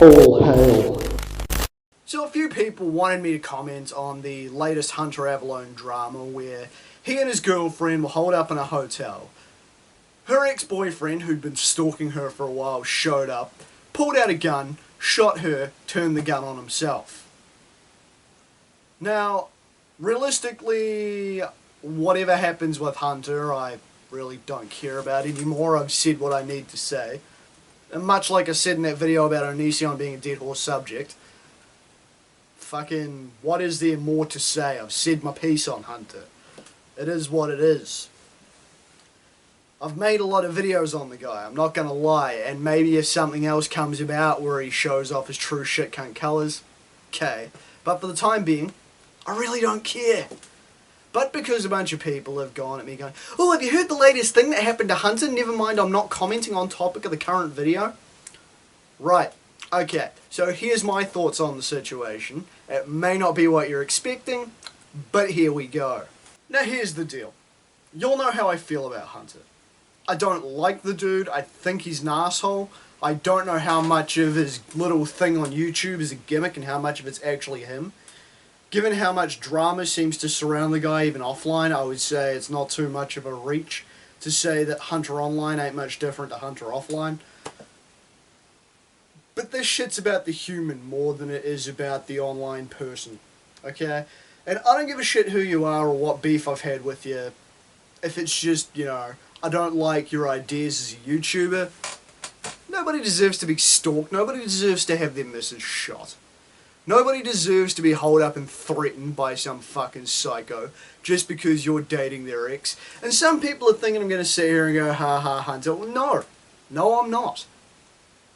All hail. So a few people wanted me to comment on the latest Hunter Avallone drama where he and his girlfriend were holed up in a hotel. Her ex-boyfriend, who'd been stalking her for a while, showed up, pulled out a gun, shot her, turned the gun on himself. Now, realistically, whatever happens with Hunter, I really don't care about anymore. I've said what I need to say. And much like I said in that video about Onision being a dead horse subject, fucking, what is there more to say? I've said my piece on Hunter. It is what it is. I've made a lot of videos on the guy, I'm not gonna lie, and maybe if something else comes about where he shows off his true shit cunt colours, okay. But for the time being, I really don't care. But because a bunch of people have gone at me going, oh, have you heard the latest thing that happened to Hunter? Never mind, I'm not commenting on topic of the current video. Right, okay, so here's my thoughts on the situation. It may not be what you're expecting, but here we go. Now here's the deal. You'll know how I feel about Hunter. I don't like the dude, I think he's an asshole. I don't know how much of his little thing on YouTube is a gimmick and how much of it's actually him. Given how much drama seems to surround the guy even offline, I would say it's not too much of a reach to say that Hunter online ain't much different to Hunter offline. But this shit's about the human more than it is about the online person, okay? And I don't give a shit who you are or what beef I've had with you. If it's just, you know, I don't like your ideas as a YouTuber. Nobody deserves to be stalked. Nobody deserves to have their missus shot. Nobody deserves to be holed up and threatened by some fucking psycho just because you're dating their ex. And some people are thinking I'm going to sit here and go, ha ha, Hunter. Well, no. No, I'm not.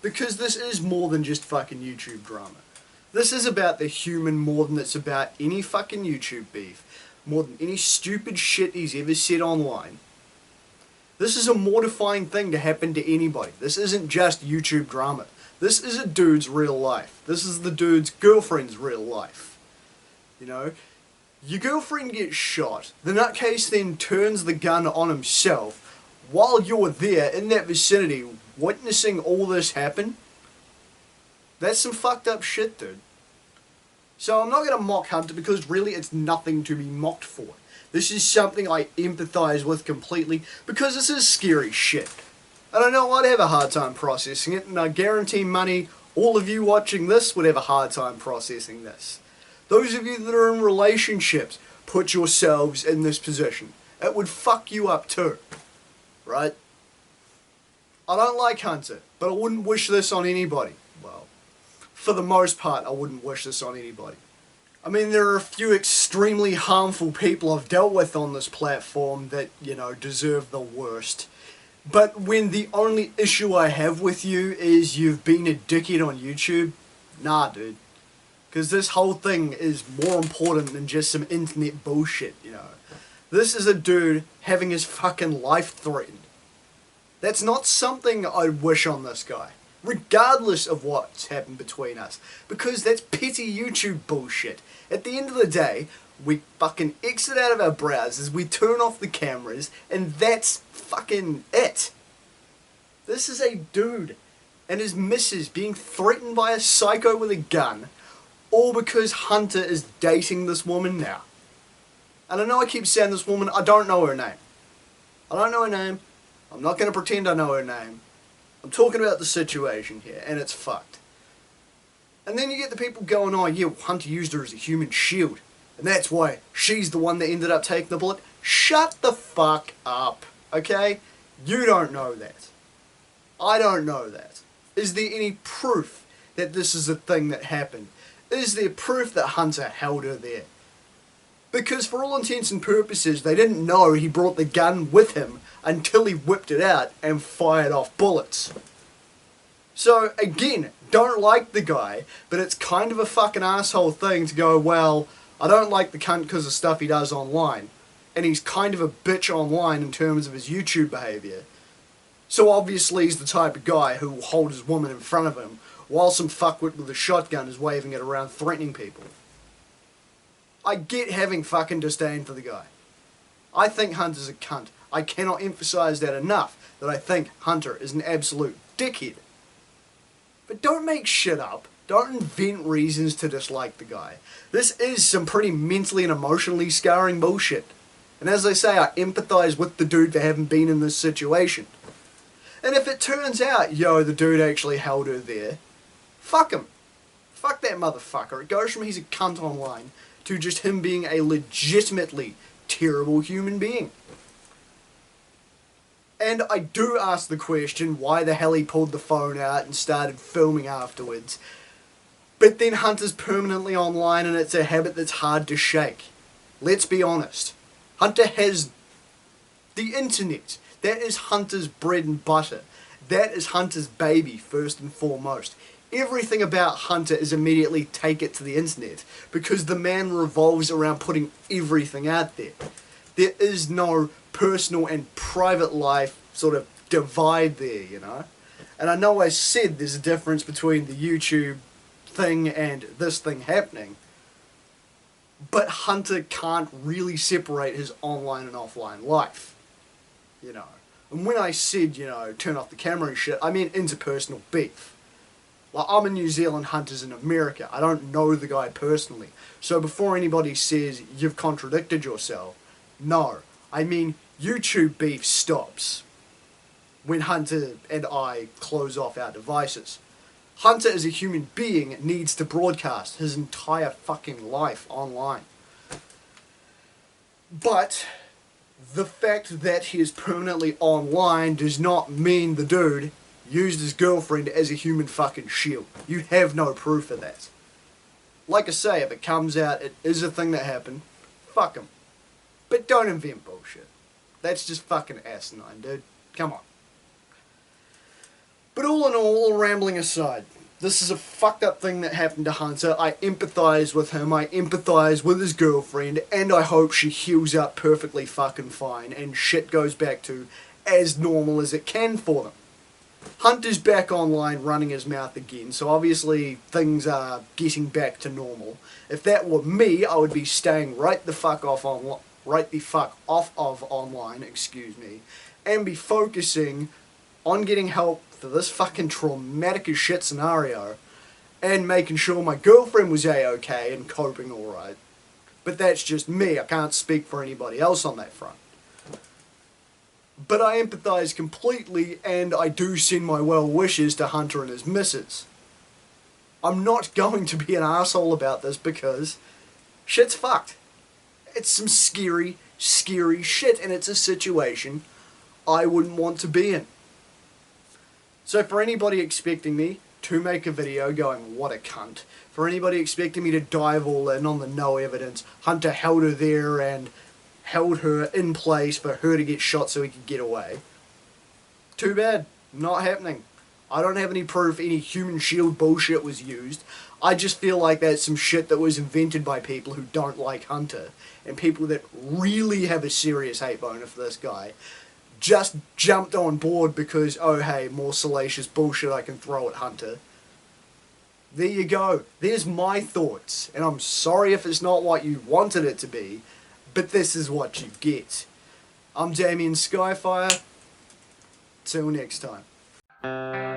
Because this is more than just fucking YouTube drama. This is about the human more than it's about any fucking YouTube beef. More than any stupid shit he's ever said online. This is a mortifying thing to happen to anybody. This isn't just YouTube drama. This is a dude's real life. This is the dude's girlfriend's real life. You know? Your girlfriend gets shot. The nutcase then turns the gun on himself while you're there in that vicinity witnessing all this happen. That's some fucked up shit, dude. So I'm not going to mock Hunter because really it's nothing to be mocked for. This is something I empathise with completely because this is scary shit. And I know I'd have a hard time processing it, and I guarantee money all of you watching this would have a hard time processing this. Those of you that are in relationships, put yourselves in this position. It would fuck you up too. Right? I don't like Hunter, but I wouldn't wish this on anybody. Well, for the most part, I wouldn't wish this on anybody. I mean, there are a few extremely harmful people I've dealt with on this platform that, you know, deserve the worst. But when the only issue I have with you is you've been a dickhead on YouTube, nah, dude. Because this whole thing is more important than just some internet bullshit, you know. This is a dude having his fucking life threatened. That's not something I'd wish on this guy, regardless of what's happened between us. Because that's petty YouTube bullshit. At the end of the day, we fucking exit out of our browsers, we turn off the cameras, and that's fucking it. This is a dude and his missus being threatened by a psycho with a gun, all because Hunter is dating this woman now. And I know I keep saying this woman, I don't know her name. I don't know her name. I'm not going to pretend I know her name. I'm talking about the situation here, and it's fucked. And then you get the people going, oh yeah, Hunter used her as a human shield. And that's why she's the one that ended up taking the bullet. Shut the fuck up, okay? You don't know that. I don't know that. Is there any proof that this is a thing that happened? Is there proof that Hunter held her there? Because for all intents and purposes, they didn't know he brought the gun with him until he whipped it out and fired off bullets. So, again, don't like the guy, but it's kind of a fucking asshole thing to go, well, I don't like the cunt because of stuff he does online. And he's kind of a bitch online in terms of his YouTube behaviour. So obviously he's the type of guy who will hold his woman in front of him while some fuckwit with a shotgun is waving it around threatening people. I get having fucking disdain for the guy. I think Hunter's a cunt. I cannot emphasise that enough, that I think Hunter is an absolute dickhead. But don't make shit up. Don't invent reasons to dislike the guy. This is some pretty mentally and emotionally scarring bullshit. And as I say, I empathise with the dude for having been in this situation. And if it turns out, yo, the dude actually held her there, fuck him. Fuck that motherfucker. It goes from he's a cunt online to just him being a legitimately terrible human being. And I do ask the question why the hell he pulled the phone out and started filming afterwards. But then Hunter's permanently online and it's a habit that's hard to shake. Let's be honest. Hunter has the internet. That is Hunter's bread and butter. That is Hunter's baby, first and foremost. Everything about Hunter is immediately take it to the internet because the man revolves around putting everything out there. There is no personal and private life sort of divide there, you know? And I know I said there's a difference between the YouTube thing and this thing happening, but Hunter can't really separate his online and offline life, you know? And when I said, you know, turn off the camera and shit, I meant interpersonal beef. Like, I'm in New Zealand, Hunter's in America. I don't know the guy personally. So before anybody says you've contradicted yourself, no. I mean, YouTube beef stops when Hunter and I close off our devices. Hunter as a human being needs to broadcast his entire fucking life online. But the fact that he is permanently online does not mean the dude used his girlfriend as a human fucking shield. You have no proof of that. Like I say, if it comes out it is a thing that happened, fuck him. But don't invent bullshit. That's just fucking asinine, dude. Come on. But all in all rambling aside, this is a fucked up thing that happened to Hunter. I empathise with him, I empathise with his girlfriend, and I hope she heals up perfectly fucking fine and shit goes back to as normal as it can for them. Hunter's back online running his mouth again, so obviously things are getting back to normal. If that were me, I would be staying right the fuck off of online, and be focusing on getting help for this fucking traumatic as shit scenario, and making sure my girlfriend was A-okay and coping alright. But that's just me, I can't speak for anybody else on that front. But I empathise completely, and I do send my well wishes to Hunter and his missus. I'm not going to be an asshole about this because shit's fucked. It's some scary, scary shit, and it's a situation I wouldn't want to be in. So for anybody expecting me to make a video going, what a cunt, for anybody expecting me to dive all in on the no evidence, Hunter held her there and held her in place for her to get shot so he could get away, too bad, not happening. I don't have any proof any human shield bullshit was used. I just feel like that's some shit that was invented by people who don't like Hunter, and people that really have a serious hate boner for this guy just jumped on board because, oh hey, more salacious bullshit I can throw at Hunter. There you go. There's my thoughts, and I'm sorry if it's not what you wanted it to be, but this is what you get. I'm Damian Skyfire. Till next time.